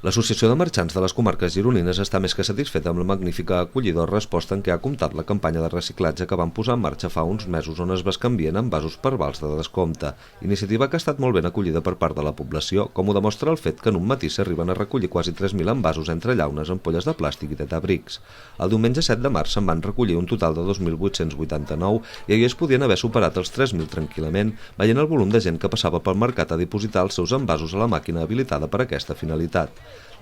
L'Associació de Marxants de les Comarques Gironines està més que satisfeta amb la magnífica acollida o resposta en què ha comptat la campanya de reciclatge que van posar en marxa fa uns mesos on es bescanvien envasos per vals de descompte. Iniciativa que ha estat molt ben acollida per part de la població, com ho demostra el fet que en un matí s'arriben a recollir quasi 3.000 envasos entre llaunes, ampolles de plàstic i tetabrics. El diumenge 7 de març se'n van recollir un total de 2.889 i ahir es podien haver superat els 3.000 tranquil·lament, veient el volum de gent que passava pel mercat a dipositar els seus envasos a la màquina habilitada per a aquesta finalitat.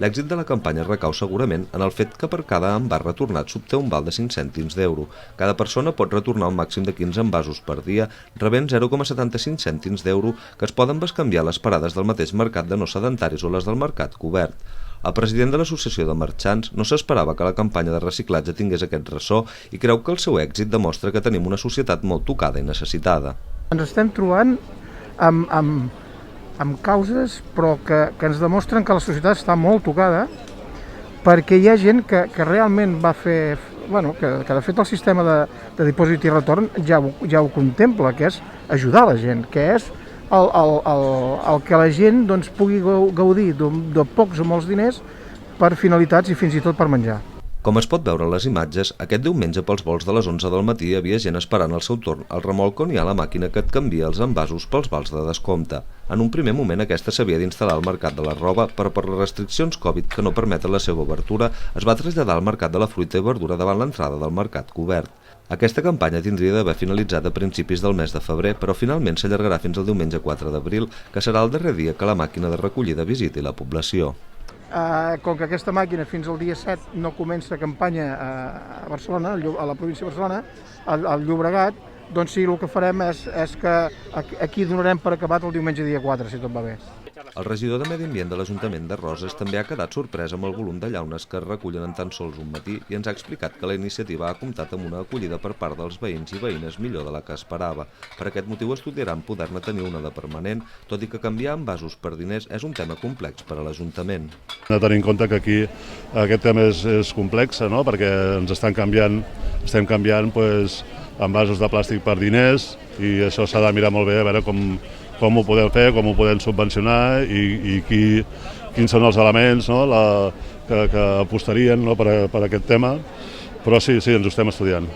L'èxit de la campanya recau segurament en el fet que per cada envàs retornat s'obté un val de 5 cèntims d'euro. Cada persona pot retornar un màxim de 15 envasos per dia, rebent 0,75 cèntims d'euro que es poden bescanviar a les parades del mateix mercat de no sedentaris o les del mercat cobert. El president de l'Associació de Marxants no s'esperava que la campanya de reciclatge tingués aquest ressò i creu que el seu èxit demostra que tenim una societat molt tocada i necessitada. Ens estem trobant amb causes però que ens demostren que la societat està molt tocada perquè hi ha gent que realment va fer, que de fet el sistema de dipòsit i retorn ja ho contempla, que és ajudar la gent, que és el que la gent doncs, pugui gaudir de pocs o molts diners per finalitats i fins i tot per menjar. Com es pot veure a les imatges, aquest diumenge pels vols de les 11 del matí hi havia gent esperant el seu torn al remolc on hi ha la màquina que et canvia els envasos pels vals de descompte. En un primer moment aquesta s'havia d'instal·lar al mercat de la roba, però per les restriccions Covid que no permeten la seva obertura es va traslladar al mercat de la fruita i verdura davant l'entrada del mercat cobert. Aquesta campanya tindria d'haver finalitzat a principis del mes de febrer, però finalment s'allargarà fins al diumenge 4 d'abril, que serà el darrer dia que la màquina de recollida visiti la població. Com que aquesta màquina fins al dia 7 no comença campanya a Barcelona, a la província de Barcelona, al Llobregat, doncs sí, el que farem és que aquí donarem per acabat el diumenge dia 4, si tot va bé. El regidor de Medi Ambient de l'Ajuntament de Roses també ha quedat sorprès amb el volum de llaunes que es recullen en tan sols un matí i ens ha explicat que la iniciativa ha comptat amb una acollida per part dels veïns i veïnes millor de la que esperava. Per aquest motiu estudiaran poder-ne tenir una de permanent, tot i que canviar envasos per diners és un tema complex per a l'Ajuntament. Hem de tenir en compte que aquí aquest tema és complex, no? Perquè ens estem canviant envasos de plàstic per diners i això s'ha de mirar molt bé a veure com ho podem fer, com ho podem subvencionar i quins són els elements, no? que apostarien, no? per aquest tema, però sí, ens ho estem estudiant.